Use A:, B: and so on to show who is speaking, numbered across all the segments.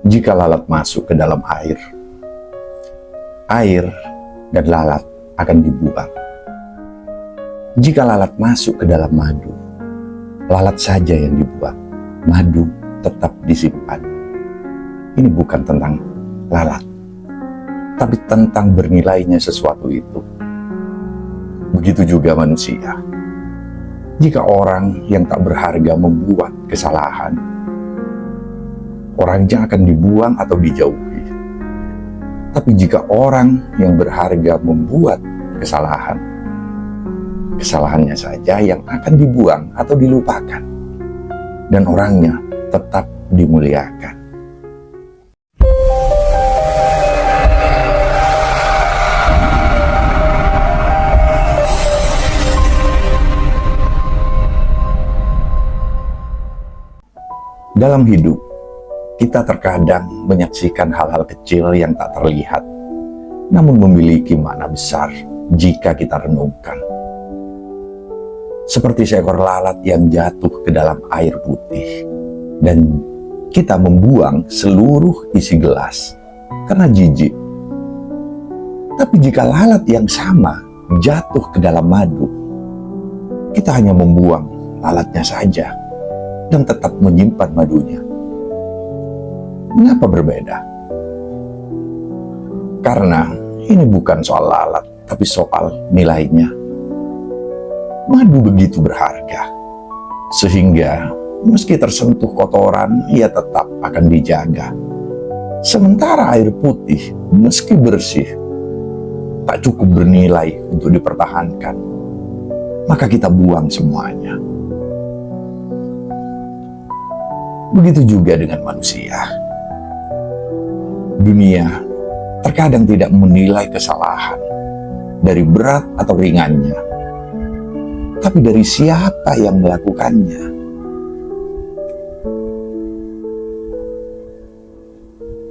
A: Jika lalat masuk ke dalam air, air dan lalat akan dibuang. Jika lalat masuk ke dalam madu, lalat saja yang dibuang, madu tetap disimpan. Ini bukan tentang lalat, tapi tentang bernilainya sesuatu itu. Begitu juga manusia. Jika orang yang tak berharga membuat kesalahan, orangnya akan dibuang atau dijauhi. Tapi jika orang yang berharga membuat kesalahan, kesalahannya saja yang akan dibuang atau dilupakan, dan orangnya tetap dimuliakan. Dalam hidup, kita terkadang menyaksikan hal-hal kecil yang tak terlihat, namun memiliki makna besar jika kita renungkan. Seperti seekor lalat yang jatuh ke dalam air putih, dan kita membuang seluruh isi gelas karena jijik. Tapi jika lalat yang sama jatuh ke dalam madu, kita hanya membuang lalatnya saja dan tetap menyimpan madunya. Mengapa berbeda? Karena ini bukan soal lalat, tapi soal nilainya. Madu begitu berharga, sehingga meski tersentuh kotoran, ia tetap akan dijaga. Sementara air putih, meski bersih, tak cukup bernilai untuk dipertahankan. Maka kita buang semuanya. Begitu juga dengan manusia. Dunia terkadang tidak menilai kesalahan dari berat atau ringannya, tapi dari siapa yang melakukannya.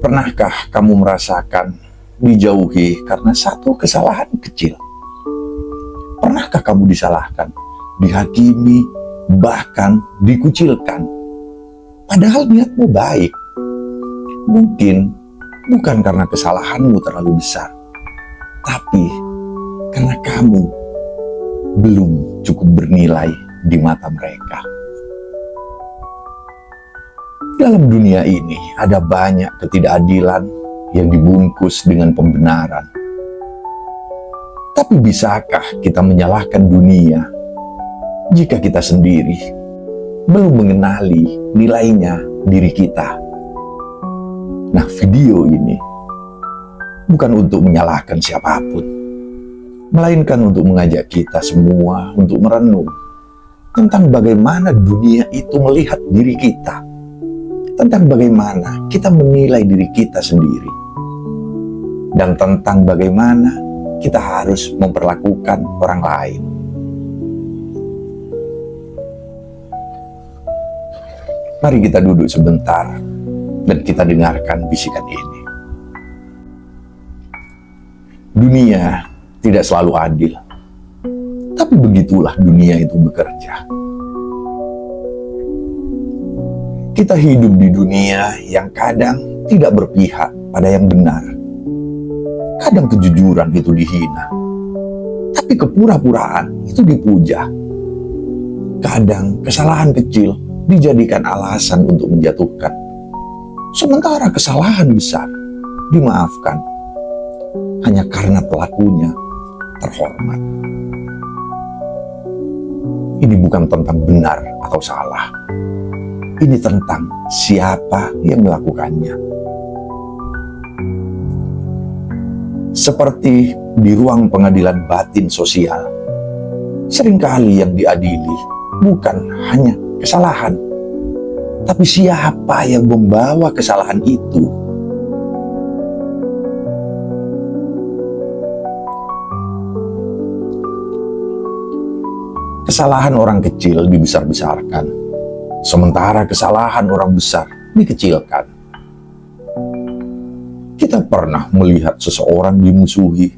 A: Pernahkah kamu merasakan dijauhi karena satu kesalahan kecil? Pernahkah kamu disalahkan, dihakimi, bahkan dikucilkan? Padahal niatmu baik. Mungkin bukan karena kesalahanmu terlalu besar, tapi karena kamu belum cukup bernilai di mata mereka. Dalam dunia ini ada banyak ketidakadilan yang dibungkus dengan pembenaran. Tapi bisakah kita menyalahkan dunia jika kita sendiri belum mengenali nilainya diri kita? Nah, video ini bukan untuk menyalahkan siapapun, melainkan untuk mengajak kita semua untuk merenung tentang bagaimana dunia itu melihat diri kita, tentang bagaimana kita menilai diri kita sendiri, dan tentang bagaimana kita harus memperlakukan orang lain. Mari kita duduk sebentar dan kita dengarkan bisikan ini. Dunia tidak selalu adil, tapi begitulah dunia itu bekerja. Kita hidup di dunia yang kadang tidak berpihak pada yang benar. Kadang kejujuran itu dihina, tapi kepura-puraan itu dipuja. Kadang kesalahan kecil dijadikan alasan untuk menjatuhkan, sementara kesalahan besar dimaafkan hanya karena pelakunya terhormat. Ini bukan tentang benar atau salah, ini tentang siapa yang melakukannya. Seperti di ruang pengadilan batin sosial, seringkali yang diadili bukan hanya kesalahan, tapi siapa yang membawa kesalahan itu. Kesalahan orang kecil dibesar-besarkan, sementara kesalahan orang besar dikecilkan. Kita pernah melihat seseorang dimusuhi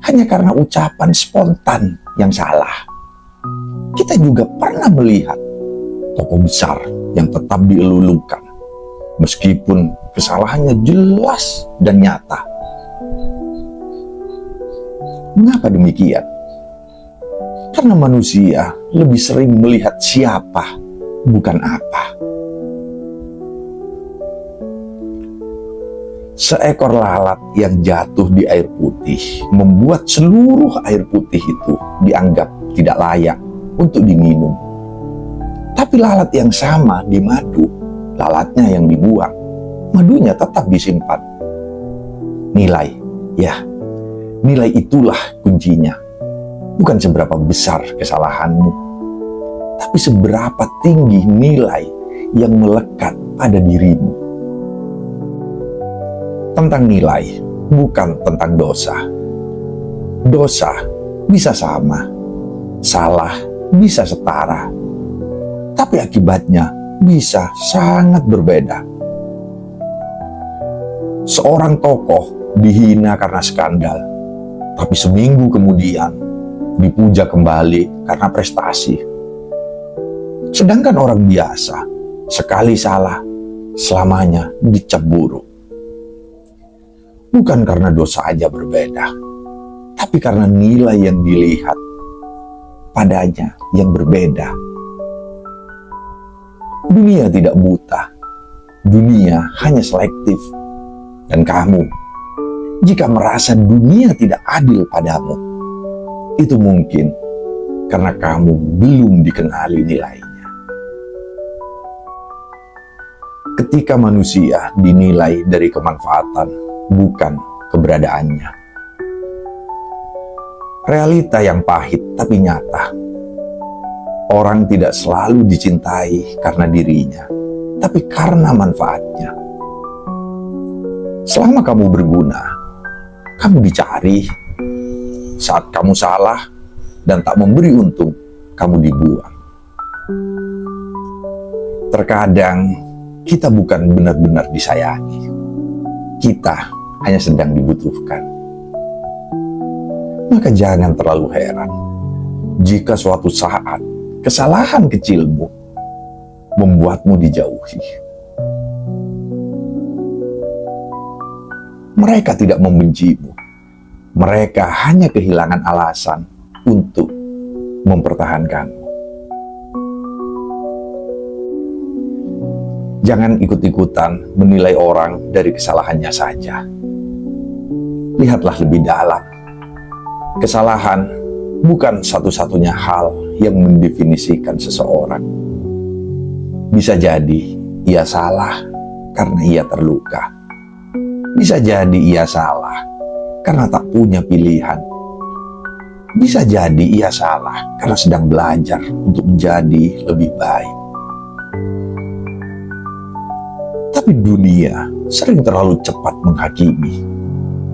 A: hanya karena ucapan spontan yang salah. Kita juga pernah melihat tokoh besar yang tetap dielulukan, meskipun kesalahannya jelas dan nyata. Mengapa demikian? Karena manusia lebih sering melihat siapa, bukan apa. Seekor lalat yang jatuh di air putih membuat seluruh air putih itu dianggap tidak layak untuk diminum. Tapi lalat yang sama di madu, lalatnya yang dibuang, madunya tetap disimpan. Nilai, ya, nilai itulah kuncinya. Bukan seberapa besar kesalahanmu, tapi seberapa tinggi nilai yang melekat pada dirimu. Tentang nilai, bukan tentang dosa. Dosa bisa sama, salah bisa setara, tapi akibatnya bisa sangat berbeda. Seorang tokoh dihina karena skandal, tapi seminggu kemudian dipuja kembali karena prestasi. Sedangkan orang biasa, sekali salah, selamanya dicap buruk. Bukan karena dosa aja berbeda, tapi karena nilai yang dilihat padanya yang berbeda. Dunia tidak buta, dunia hanya selektif. Dan kamu, jika merasa dunia tidak adil padamu, itu mungkin karena kamu belum dikenali nilainya. Ketika manusia dinilai dari kemanfaatan, bukan keberadaannya. Realita yang pahit tapi nyata. Orang tidak selalu dicintai karena dirinya, tapi karena manfaatnya. Selama kamu berguna, kamu dicari. Saat kamu salah dan tak memberi untung, kamu dibuang. Terkadang kita bukan benar-benar disayangi. Kita hanya sedang dibutuhkan. Maka jangan terlalu heran jika suatu saat kesalahan kecilmu membuatmu dijauhi. Mereka tidak membencimu. Mereka hanya kehilangan alasan untuk mempertahankanmu. Jangan ikut-ikutan menilai orang dari kesalahannya saja. Lihatlah lebih dalam. Kesalahan bukan satu-satunya hal yang mendefinisikan seseorang. Bisa jadi ia salah karena ia terluka. Bisa jadi ia salah karena tak punya pilihan. Bisa jadi ia salah karena sedang belajar untuk menjadi lebih baik. Tapi dunia sering terlalu cepat menghakimi,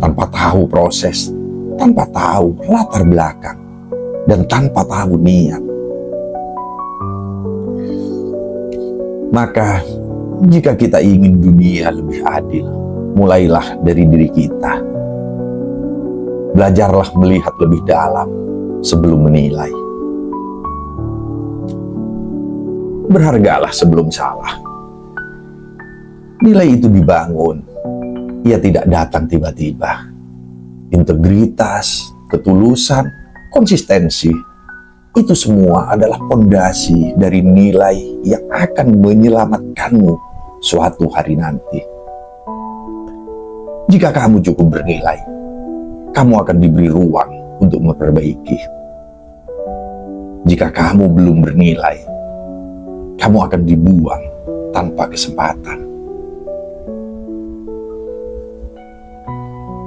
A: tanpa tahu proses, tanpa tahu latar belakang, dan tanpa tahu niat. Maka, jika kita ingin dunia lebih adil, mulailah dari diri kita. Belajarlah melihat lebih dalam sebelum menilai. Berhargalah sebelum salah. Nilai itu dibangun, ia tidak datang tiba-tiba. Integritas, ketulusan, konsistensi, itu semua adalah pondasi dari nilai yang akan menyelamatkanmu suatu hari nanti. Jika kamu cukup bernilai, kamu akan diberi ruang untuk memperbaiki. Jika kamu belum bernilai, kamu akan dibuang tanpa kesempatan.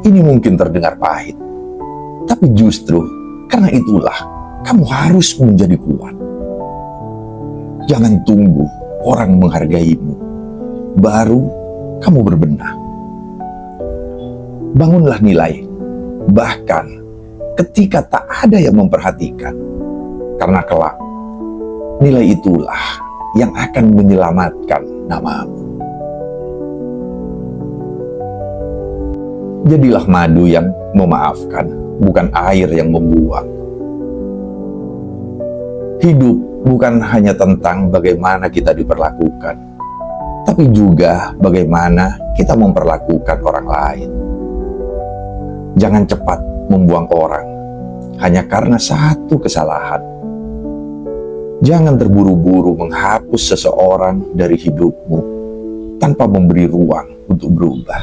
A: Ini mungkin terdengar pahit, tapi justru karena itulah kamu harus menjadi kuat. Jangan tunggu orang menghargaimu, baru kamu berbenah. Bangunlah nilai, bahkan ketika tak ada yang memperhatikan, karena kelak nilai itulah yang akan menyelamatkan namamu. Jadilah madu yang memaafkan, bukan air yang membuang. Hidup bukan hanya tentang bagaimana kita diperlakukan, tapi juga bagaimana kita memperlakukan orang lain. Jangan cepat membuang orang hanya karena satu kesalahan. Jangan terburu-buru menghapus seseorang dari hidupmu tanpa memberi ruang untuk berubah.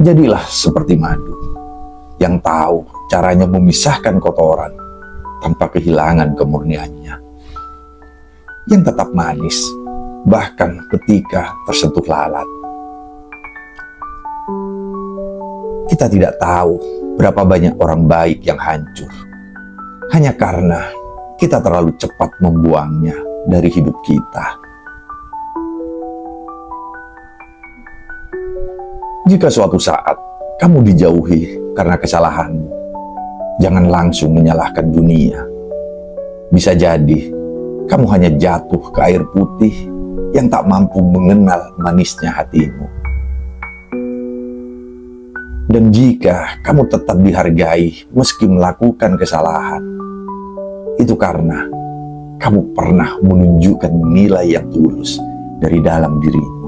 A: Jadilah seperti madu yang tahu caranya memisahkan kotoran tanpa kehilangan kemurniannya, yang tetap manis bahkan ketika tersentuh lalat. Kita tidak tahu berapa banyak orang baik yang hancur hanya karena kita terlalu cepat membuangnya dari hidup kita. Jika suatu saat kamu dijauhi karena kesalahanmu, jangan langsung menyalahkan dunia. Bisa jadi kamu hanya jatuh ke air putih yang tak mampu mengenal manisnya hatimu. Dan jika kamu tetap dihargai meski melakukan kesalahan, itu karena kamu pernah menunjukkan nilai yang tulus dari dalam dirimu.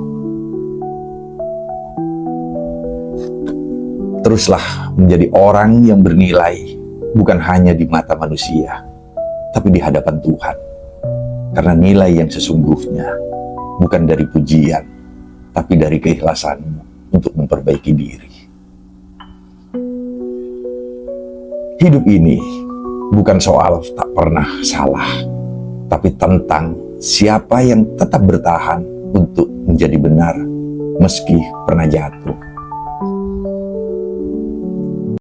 A: Teruslah menjadi orang yang bernilai, bukan hanya di mata manusia, tapi di hadapan Tuhan. Karena nilai yang sesungguhnya bukan dari pujian, tapi dari keikhlasanmu untuk memperbaiki diri. Hidup ini bukan soal tak pernah salah, tapi tentang siapa yang tetap bertahan untuk menjadi benar meski pernah jatuh.